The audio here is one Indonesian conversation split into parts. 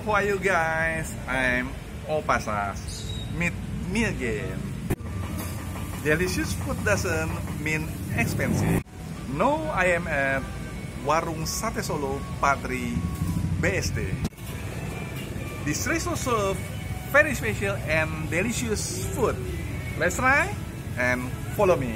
how are you guys? I'm Opasas. Meet me again. Delicious food doesn't mean expensive. No, I am at Warung Sate Solo Patri BSD. This restaurant serve very special and delicious food. Let's try and follow me.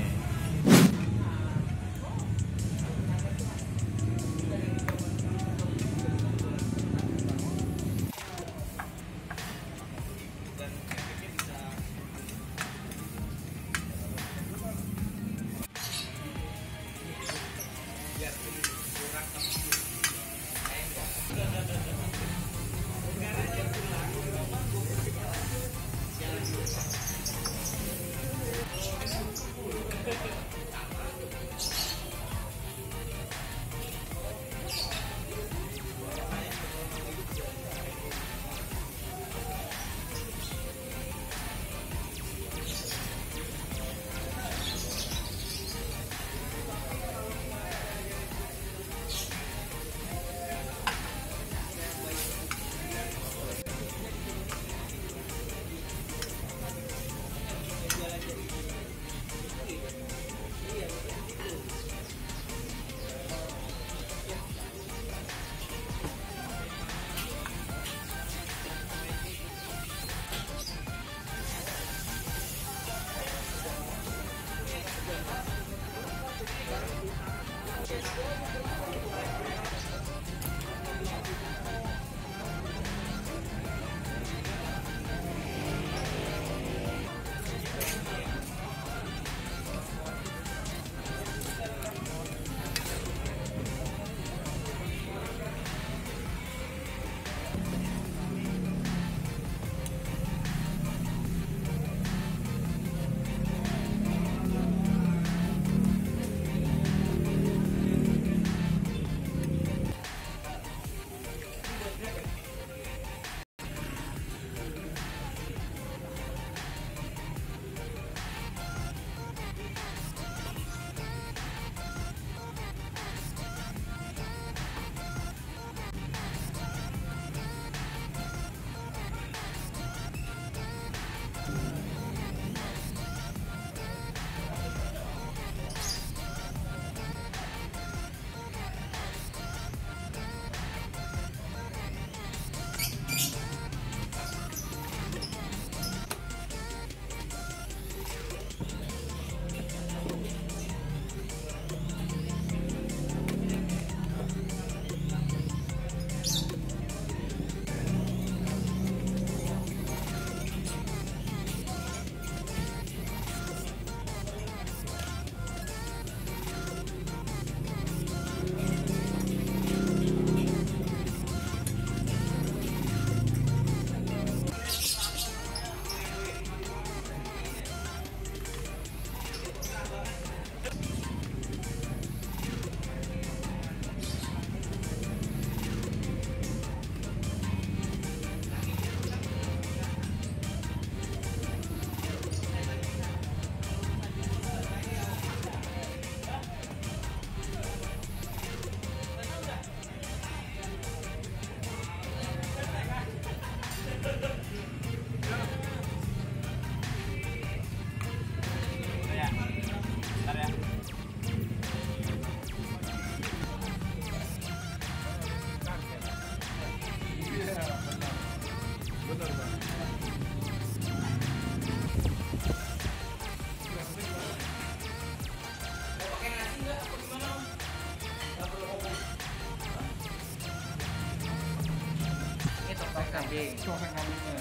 Kambing. Cocok kambingnya.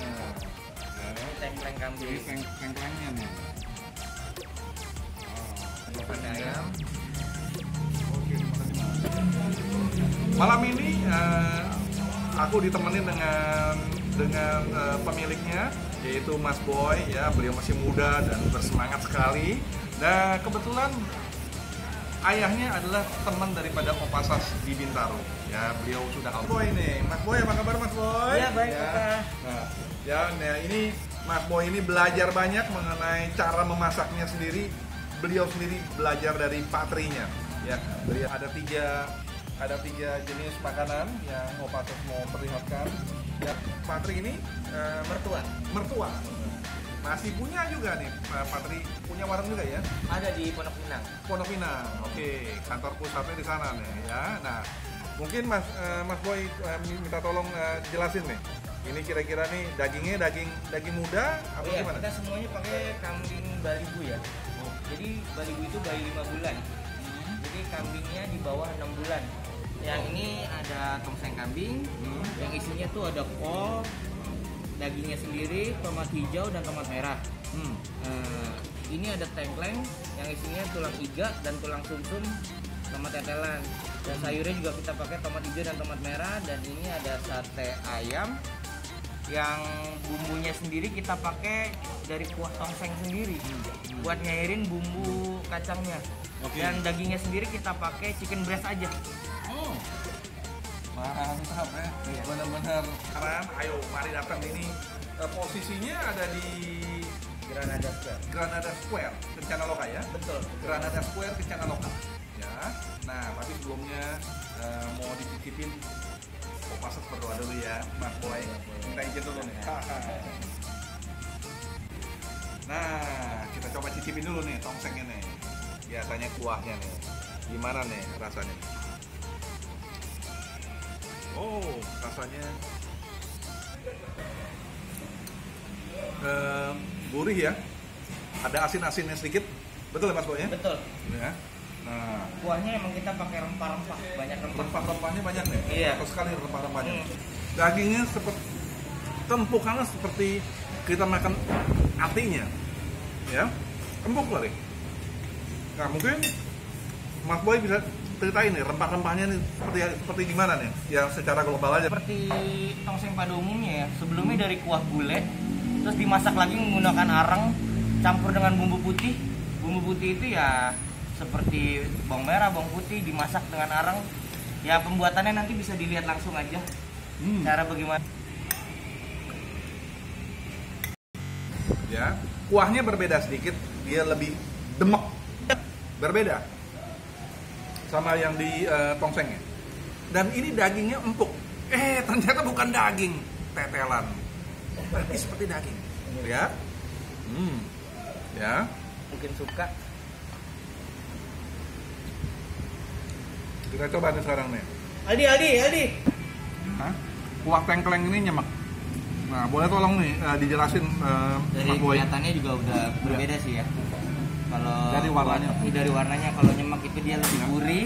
Ini tengkleng kambing. Ini tengklengnya nih. Makan ayam. Oke, malam ini aku ditemenin dengan pemiliknya, yaitu Mas Boy. Ya, beliau masih muda dan bersemangat sekali. Dan kebetulan ayahnya adalah teman daripada Opasas di Bintaro. Ya, beliau sudah Boy nih. Mas Boy, apa kabar Mas Boy? Iya, baik, ya. Pak. Nah, ini Mas Boy ini belajar banyak mengenai cara memasaknya sendiri. Beliau sendiri belajar dari patrinya. Ya, beliau ada 3 ada 3 jenis makanan yang Opa Sos mau perlihatkan. Ya, Patri ini mertua. Masih punya juga nih, Patri punya warung juga ya? Ada di Pondok Pinang. Pondok Pinang, oke, kantor pusatnya di sana nih ya. Nah, mungkin Mas Boy minta tolong jelasin nih. Ini kira-kira nih dagingnya daging muda atau Iya, gimana? kita semuanya pakai kambing Balibu ya. Jadi Balibu itu bayi 5 bulan. Jadi kambingnya di bawah 6 bulan. Yang ini ada tongseng kambing, yang isinya tuh ada kol, dagingnya sendiri, tomat hijau dan tomat merah. Ini ada tengkleng yang isinya tulang iga dan tulang sumsum sama tetelan. Dan sayurnya juga kita pakai tomat hijau dan tomat merah. Dan ini ada sate ayam yang bumbunya sendiri kita pakai dari kuah tongseng sendiri buat nyairin bumbu kacangnya. Dan dagingnya sendiri kita pakai chicken breast aja. Mantap ya, benar-benar keren. Ayo, mari datang ini. Posisinya ada di Granada Square, Kencana Loka ya? Betul. Granada Square, Kencana Loka. Ya. Nah, tapi sebelumnya mau dicicipin, Opa Sos berdoa dulu ya, Mas Boy. Minta izin dulu nih. Nah, kita coba cicipin dulu nih tongsengnya nih. Biasanya kuahnya nih. Gimana nih rasanya? Oh, rasanya gurih ya. Ada asin-asinnya sedikit. Betul ya Mas Boy ya? Betul. Ya. Nah, Kuahnya emang kita pakai rempah-rempah, banyak rempah. rempah-rempahnya banyak nih. Iya. Betul sekali rempah-rempahnya. Dagingnya seperti empuknya seperti kita makan atinya. Ya. Empuk kali. Nah, mungkin Mas Boy bisa ceritain nih rempah-rempahnya nih seperti gimana nih? Yang secara global aja. Seperti tongseng pada umumnya ya, sebelumnya dari kuah gulai, terus dimasak lagi menggunakan arang, campur dengan bumbu putih. Bumbu putih itu ya seperti bawang merah, bawang putih dimasak dengan arang. Ya pembuatannya nanti bisa dilihat langsung aja. Cara bagaimana? Ya, kuahnya berbeda sedikit, dia lebih demek. Berbeda sama yang di tongsengnya. Dan ini dagingnya empuk. Ternyata bukan daging, tetelan. Tapi seperti daging. Ya. Ya. Mungkin suka. Kita coba nih sekarang nih. Aldi. Hah? Kuah tengkleng ini nyemek. Nah, boleh tolong nih dijelasin Dari Mas Boy. kelihatannya juga udah berbeda sih ya. Kalau Dari warnanya. dari warnanya kalau nyemek itu dia lebih gurih.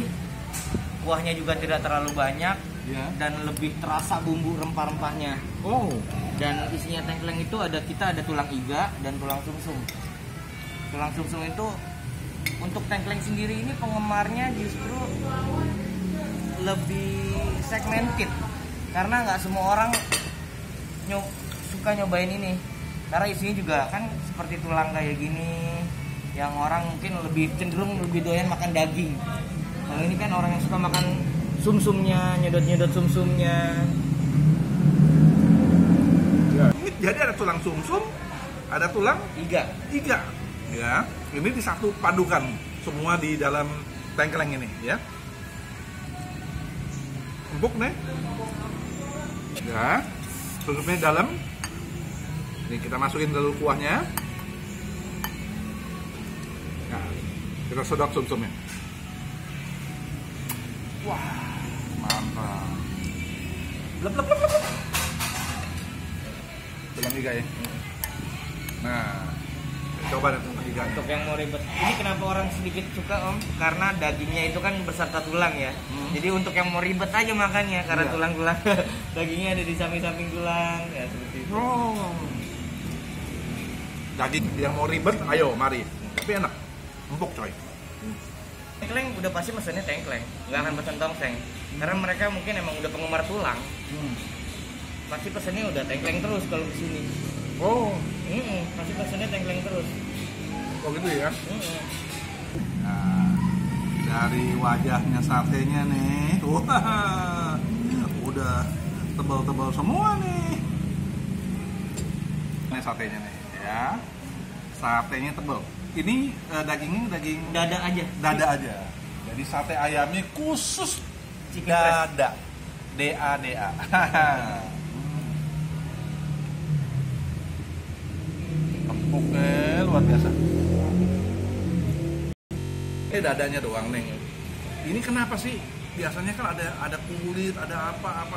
Kuahnya juga tidak terlalu banyak Ya. dan lebih terasa bumbu rempah-rempahnya. Oh. Dan isinya tengkleng itu kita ada tulang iga dan tulang sumsum. Tulang sumsum itu untuk tengkleng sendiri ini penggemarnya justru lebih segmented karena nggak semua orang suka nyobain ini karena isinya juga kan seperti tulang kayak gini yang orang mungkin lebih cenderung lebih doyan makan daging. Kalau ini kan orang yang suka makan sumsumnya, nyedot sumsumnya. Ya. Jadi ada tulang sumsum, ada tulang Iga. Ya, ini disatu padukan semua di dalam tengkleng ini ya. Empuk nih. Ya, sumsumnya dalam. Ini kita masukin dulu kuahnya. Nah, kita sedot sumsumnya. Wah, mantap. Blep. Tulang iga ya. Nah, coba deh tulang iganya. Untuk yang mau ribet, ini kenapa orang sedikit suka Om? Karena dagingnya itu kan berserta tulang ya. Jadi untuk yang mau ribet aja makannya karena Iya. tulang-tulang dagingnya ada di samping-samping tulang ya seperti itu. Oh. Daging yang mau ribet, ayo mari. Tapi enak, empuk coy. Tengkleng udah pasti mesennya tengkleng, nggak akan pesen tongseng. Karena mereka mungkin emang udah penggemar tulang, pasti pesennya udah tengkleng terus kalau di sini. Oh, Pasti pesennya tengkleng terus. oh gitu ya. Nah, dari wajahnya satenya nih, wah, udah tebal-tebal semua nih. Ini satenya nih, ya. Satenya tebal. Ini dagingnya daging Dada aja. dada aja. Jadi sate ayamnya khusus chicken breast. Dada. DADA. Empuknya luar biasa. Dadanya doang, Neng. Ini kenapa sih? Biasanya kan ada kulit, ada apa.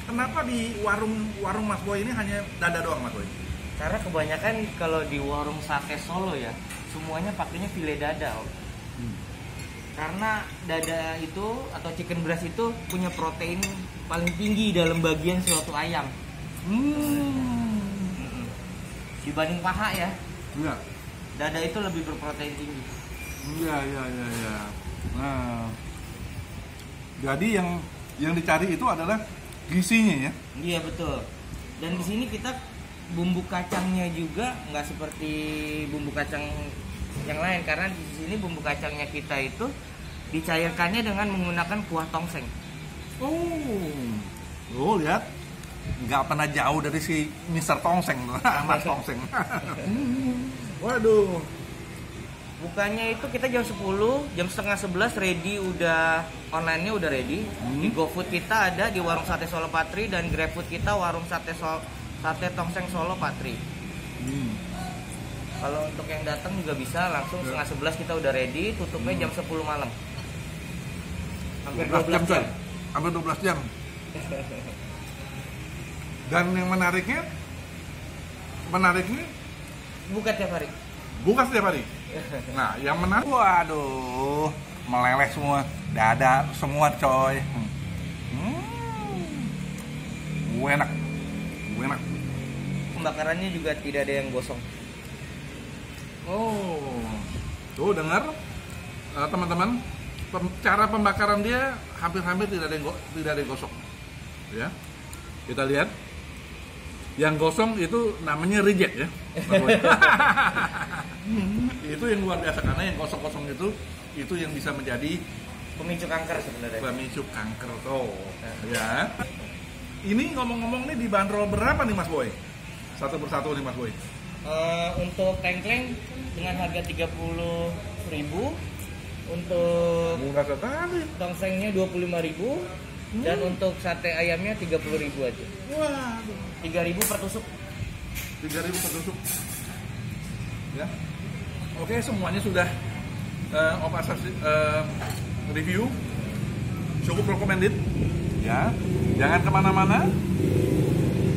Kenapa di warung Mas Boy ini hanya dada doang, Mas Boy? Karena kebanyakan kalau di warung sate Solo ya, semuanya pakainya file dada. Om. Karena dada itu atau chicken breast itu punya protein paling tinggi dalam bagian suatu ayam. Dibanding paha ya. Iya. Dada itu lebih berprotein tinggi. Iya. Nah, jadi yang dicari itu adalah gizinya ya. Iya betul. Dan di sini kita bumbu kacangnya juga nggak seperti bumbu kacang yang lain, karena di sini bumbu kacangnya kita itu dicairkannya dengan menggunakan kuah tongseng. Oh, lihat, nggak pernah jauh dari si Mr. Tongseng, Mas Tongseng. Waduh. Bukanya itu kita jam 10, jam setengah 11 ready, udah online-nya udah ready. Di GoFood kita ada di warung sate Solo Patri, dan GrabFood kita warung sate Tongseng Solo Patri. Kalau untuk yang datang juga bisa langsung setengah 11 kita udah ready, tutupnya jam 10 malam. Hampir 12 jam. Hampir 12 jam. Dan yang menariknya Buka tiap hari. buka setiap hari. Nah, yang menarik, waduh, meleleh semua, dada semua coy. Enak. Pembakarannya juga tidak ada yang gosong. Oh, tuh dengar teman-teman, cara pembakaran dia hampir-hampir tidak ada yang gosong. Ya, kita lihat. Yang gosong itu namanya reject ya. Itu yang luar biasa, karena yang kosong-kosong itu yang bisa menjadi Pemicu kanker sebenarnya. pemicu kanker tuh. Ya. Ini ngomong-ngomong nih dibanderol berapa nih Mas Boy? Satu persatu nih Mas Boy. Untuk tengkleng dengan harga 30.000, untuk Murah sekali. tongsengnya 25.000, dan untuk sate ayamnya 30.000 aja. Waduh. 3.000 per tusuk. 3.000 per tusuk. Ya. Oke, semuanya sudah Opa Sas review. Cukup recommended. Ya. Jangan kemana-mana.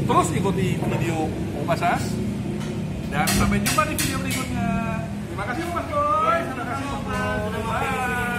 Terus ikuti video Opa Sas. Dan sampai jumpa di video berikutnya. Terima kasih Mas Boy. Terima kasih Mas Boy. Bye.